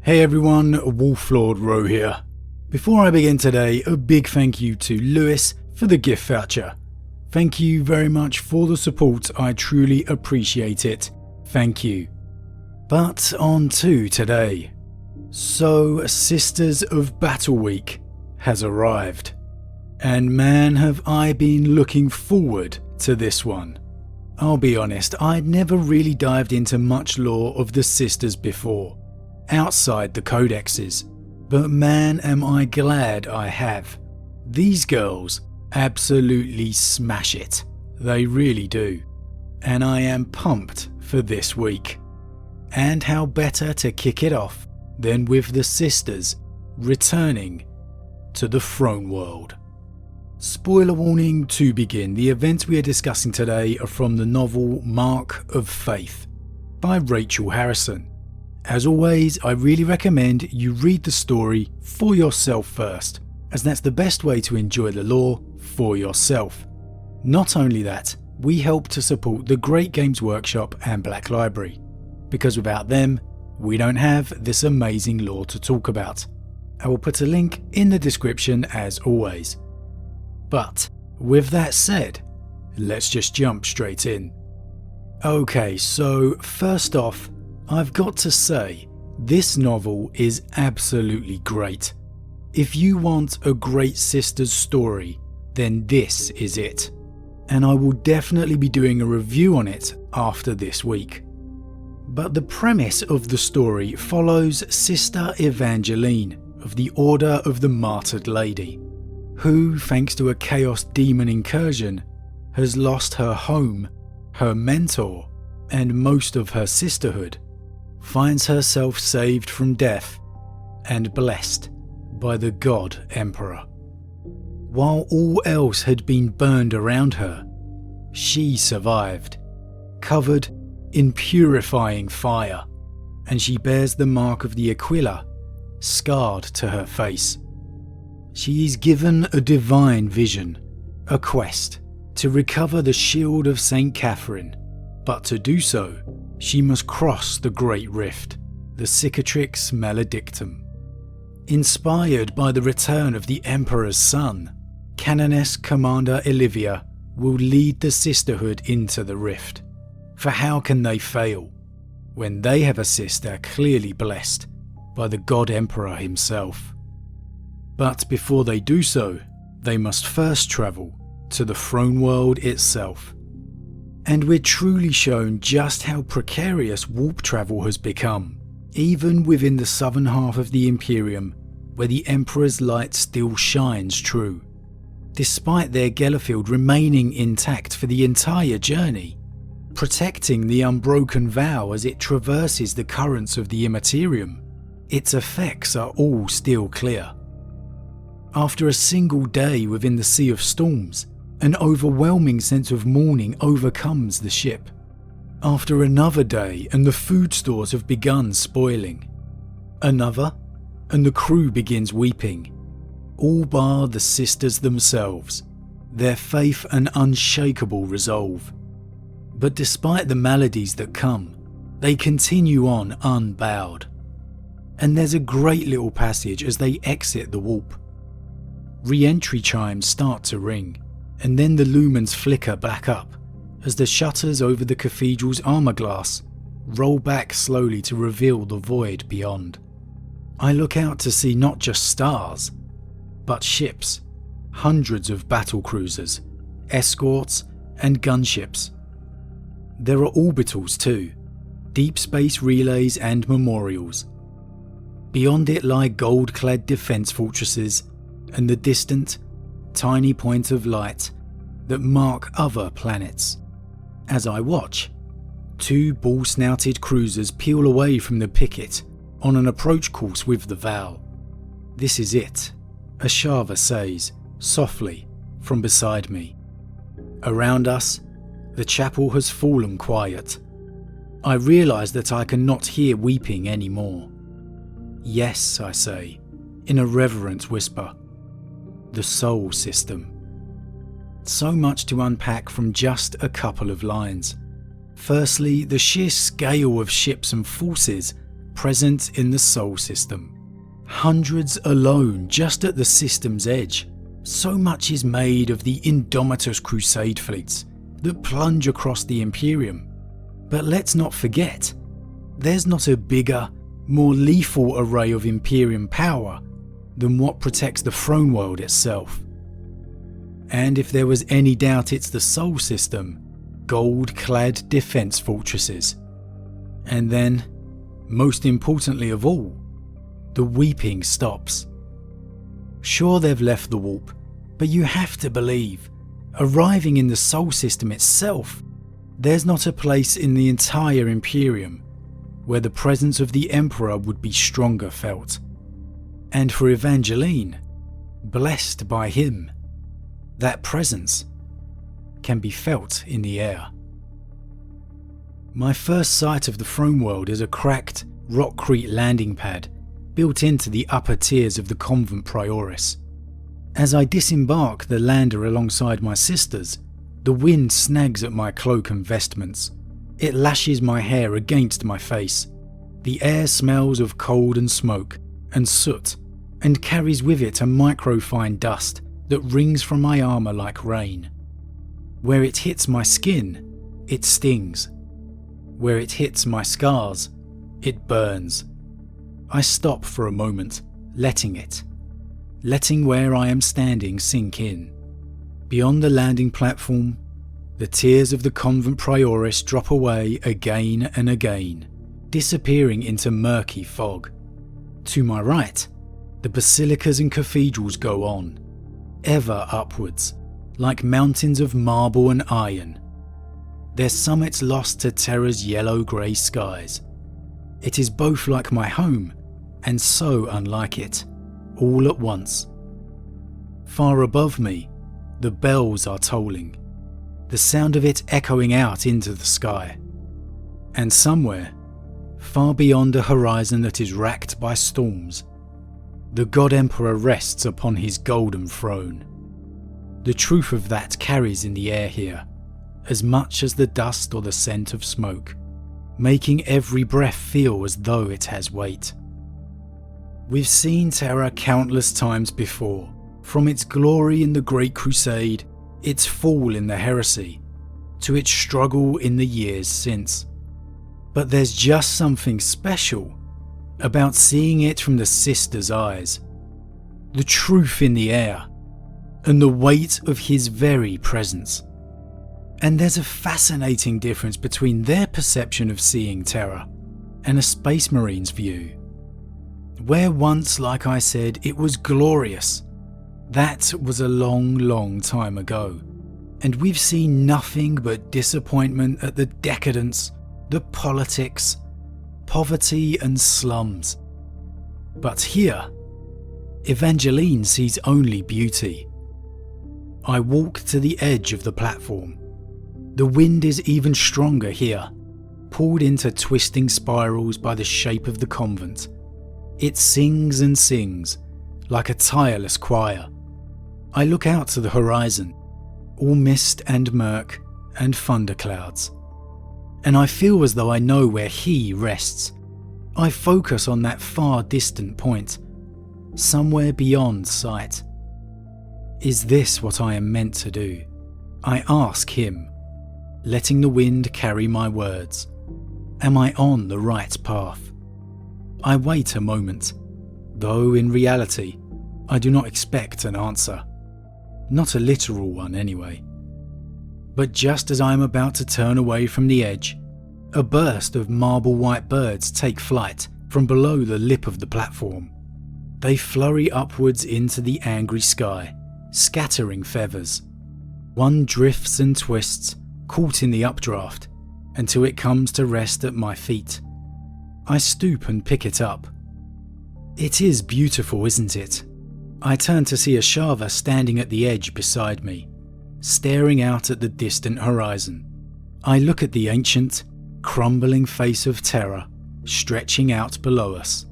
Hey everyone, Wolf Lord Rho here. Before I begin today, a big thank you to Lewis for the gift voucher. Thank you very much for the support, I truly appreciate it. Thank you. But on to today. So, Sisters of Battle Week has arrived. And man have I been looking forward to this one. I'll be honest, I'd never really dived into much lore of the Sisters before, outside the codexes, but man am I glad I have. These girls absolutely smash it, they really do, and I am pumped for this week. And how better to kick it off than with the Sisters returning to the Throne World. Spoiler warning to begin, the events we are discussing today are from the novel Mark of Faith by Rachel Harrison. As always, I really recommend you read the story for yourself first, as that's the best way to enjoy the lore for yourself. Not only that, we help to support the great Games Workshop and Black Library, because without them, we don't have this amazing lore to talk about. I will put a link in the description as always. But with that said, let's just jump straight in. Okay, so first off, I've got to say, this novel is absolutely great. If you want a great Sisters story, then this is it. And I will definitely be doing a review on it after this week. But the premise of the story follows Sister Evangeline of the Order of the Martyred Lady, who, thanks to a chaos demon incursion, has lost her home, her mentor, and most of her sisterhood, finds herself saved from death and blessed by the God Emperor. While all else had been burned around her, she survived, covered in purifying fire, and she bears the mark of the Aquila scarred to her face. She is given a divine vision, a quest to recover the shield of St. Catherine, but to do so, she must cross the Great Rift, the Cicatrix Maledictum. Inspired by the return of the Emperor's son, Canoness Commander Olivia will lead the Sisterhood into the Rift. For how can they fail, when they have a sister clearly blessed by the God Emperor himself? But before they do so, they must first travel to the Throne World itself. And we're truly shown just how precarious warp travel has become, even within the southern half of the Imperium, where the Emperor's light still shines true. Despite their Gellerfield remaining intact for the entire journey, protecting the unbroken vow as it traverses the currents of the Immaterium, its effects are all still clear. After a single day within the Sea of Storms, an overwhelming sense of mourning overcomes the ship. After another day and the food stores have begun spoiling. Another, and the crew begins weeping. All bar the Sisters themselves, their faith and unshakable resolve. But despite the maladies that come, they continue on unbowed. And there's a great little passage as they exit the warp. Re-entry chimes start to ring, and then the lumens flicker back up as the shutters over the cathedral's armour glass roll back slowly to reveal the void beyond. I look out to see not just stars, but ships, hundreds of battle cruisers, escorts and gunships. There are orbitals too, deep space relays and memorials. Beyond it lie gold-clad defence fortresses and the distant, tiny point of light that mark other planets. As I watch, two ball-snouted cruisers peel away from the picket on an approach course with the Val. This is it, Ashava says, softly, from beside me. Around us, the chapel has fallen quiet. I realise that I cannot hear weeping anymore. Yes, I say, in a reverent whisper. The soul system. So much to unpack from just a couple of lines. Firstly, the sheer scale of ships and forces present in the Sol system. Hundreds alone just at the system's edge. So much is made of the indomitous crusade fleets that plunge across the Imperium. But let's not forget, there's not a bigger, more lethal array of Imperium power than what protects the throne world itself. And if there was any doubt, it's the Sol system, gold-clad defense fortresses. And then, most importantly of all, the weeping stops. Sure, they've left the warp, but you have to believe, arriving in the Sol system itself, there's not a place in the entire Imperium where the presence of the Emperor would be stronger felt. And for Evangeline, blessed by him, that presence can be felt in the air. My first sight of the throne world is a cracked, rockcrete landing pad built into the upper tiers of the convent Prioris. As I disembark the lander alongside my sisters, the wind snags at my cloak and vestments. It lashes my hair against my face. The air smells of cold and smoke and soot, and carries with it a microfine dust that rings from my armour like rain. Where it hits my skin, it stings. Where it hits my scars, it burns. I stop for a moment, letting where I am standing sink in. Beyond the landing platform, the tiers of the convent Prioris drop away again and again, disappearing into murky fog. To my right, the basilicas and cathedrals go on, ever upwards, like mountains of marble and iron, their summits lost to Terra's yellow-grey skies. It is both like my home and so unlike it, all at once. Far above me, the bells are tolling, the sound of it echoing out into the sky. And somewhere, far beyond a horizon that is racked by storms, the God Emperor rests upon his golden throne. The truth of that carries in the air here, as much as the dust or the scent of smoke, making every breath feel as though it has weight. We've seen Terra countless times before, from its glory in the Great Crusade, its fall in the heresy, to its struggle in the years since. But there's just something special about seeing it from the Sister's eyes, the truth in the air, and the weight of his very presence. And there's a fascinating difference between their perception of seeing Terra and a Space Marine's view. Where once, like I said, it was glorious, that was a long, long time ago, and we've seen nothing but disappointment at the decadence, the politics, poverty and slums. But here, Evangeline sees only beauty. I walk to the edge of the platform. The wind is even stronger here, pulled into twisting spirals by the shape of the convent. It sings and sings, like a tireless choir. I look out to the horizon, all mist and murk and thunderclouds, and I feel as though I know where he rests. I focus on that far distant point, somewhere beyond sight. Is this what I am meant to do? I ask him, letting the wind carry my words. Am I on the right path? I wait a moment, though in reality, I do not expect an answer. Not a literal one anyway. But just as I am about to turn away from the edge, a burst of marble white birds take flight from below the lip of the platform. They flurry upwards into the angry sky, scattering feathers. One drifts and twists, caught in the updraft, until it comes to rest at my feet. I stoop and pick it up. It is beautiful, isn't it? I turn to see Ashava standing at the edge beside me, staring out at the distant horizon. I look at the ancient, crumbling face of Terra stretching out below us,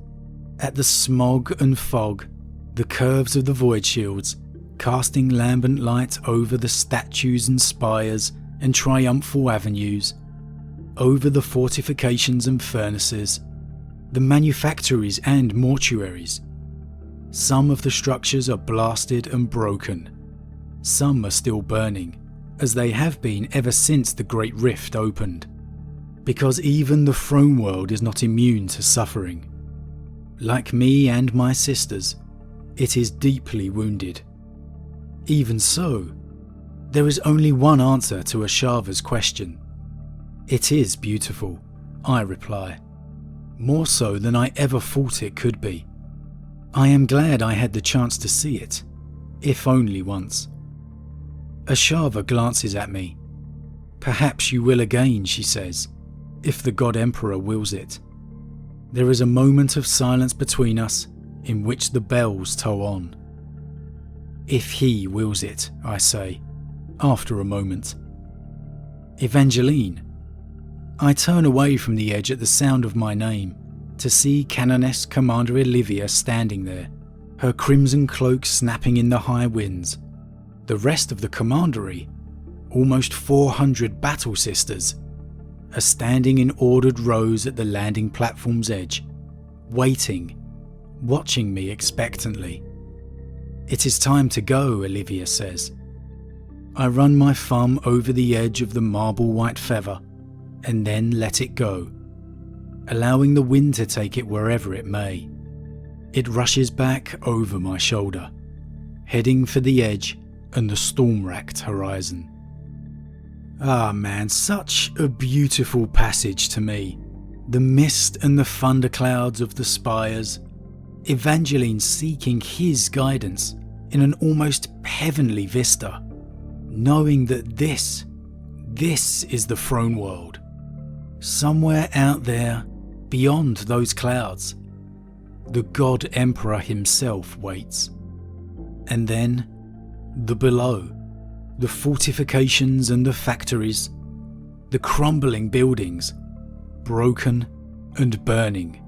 at the smog and fog, the curves of the void shields casting lambent light over the statues and spires and triumphal avenues, over the fortifications and furnaces, the manufactories and mortuaries. Some of the structures are blasted and broken. Some are still burning, as they have been ever since the Great Rift opened. Because even the throne world is not immune to suffering. Like me and my sisters, it is deeply wounded. Even so, there is only one answer to Ashava's question. It is beautiful, I reply. More so than I ever thought it could be. I am glad I had the chance to see it, if only once. Ashava glances at me. Perhaps you will again, she says, if the God Emperor wills it. There is a moment of silence between us in which the bells toll on. If he wills it, I say, after a moment. Evangeline. I turn away from the edge at the sound of my name to see Canoness Commander Olivia standing there, her crimson cloak snapping in the high winds. The rest of the commandery, almost 400 battle sisters, are standing in ordered rows at the landing platform's edge, waiting, watching me expectantly. It is time to go, Olivia says. I run my thumb over the edge of the marble white feather and then let it go, allowing the wind to take it wherever it may. It rushes back over my shoulder, heading for the edge and the storm-racked horizon. Ah man, such a beautiful passage to me. The mist and the thunderclouds of the spires, Evangeline seeking his guidance in an almost heavenly vista, knowing that this is the throne world. Somewhere out there, beyond those clouds, the God Emperor himself waits. And then, the below, the fortifications and the factories, the crumbling buildings, broken and burning.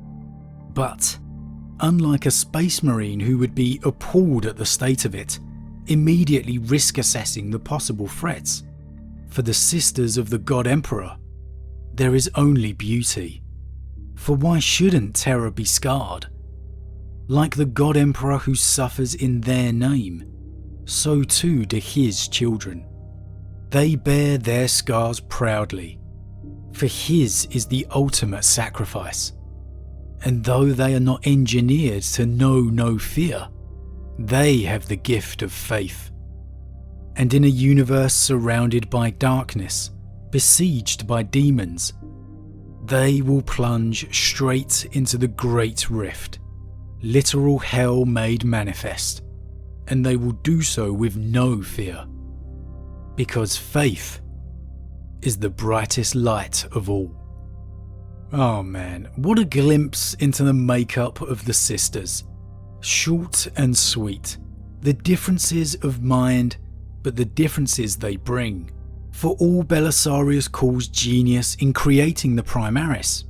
But, unlike a space marine who would be appalled at the state of it, immediately risk assessing the possible threats, for the sisters of the God Emperor, there is only beauty. For why shouldn't Terra be scarred? Like the God Emperor who suffers in their name, so too do his children. They bear their scars proudly, for his is the ultimate sacrifice. And though they are not engineered to know no fear, they have the gift of faith. And in a universe surrounded by darkness, besieged by demons, they will plunge straight into the Great Rift, literal hell made manifest, and they will do so with no fear, because faith is the brightest light of all. Oh man, what a glimpse into the makeup of the sisters. Short and sweet, the differences of mind, but the differences they bring. For all Belisarius calls genius in creating the Primaris,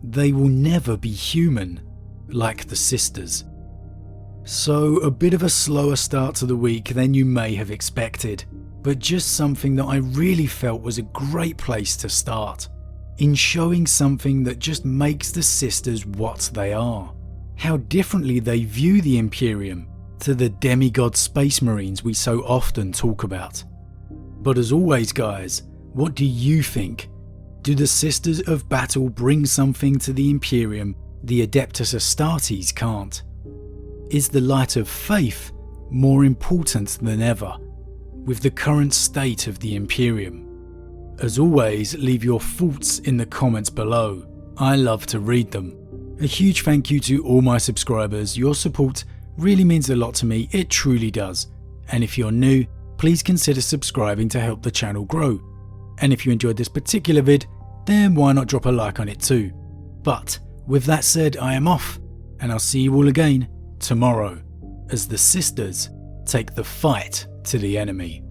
they will never be human like the sisters. So a bit of a slower start to the week than you may have expected, but just something that I really felt was a great place to start, in showing something that just makes the sisters what they are, how differently they view the Imperium to the demigod space marines we so often talk about. But as always guys, what do you think? Do the Sisters of Battle bring something to the Imperium the Adepta Sororitas can't? Is the light of faith more important than ever, with the current state of the Imperium? As always, leave your thoughts in the comments below. I love to read them. A huge thank you to all my subscribers. Your support really means a lot to me, it truly does. And if you're new, please consider subscribing to help the channel grow. And if you enjoyed this particular vid, then why not drop a like on it too. But with that said, I am off, and I'll see you all again tomorrow, as the sisters take the fight to the enemy.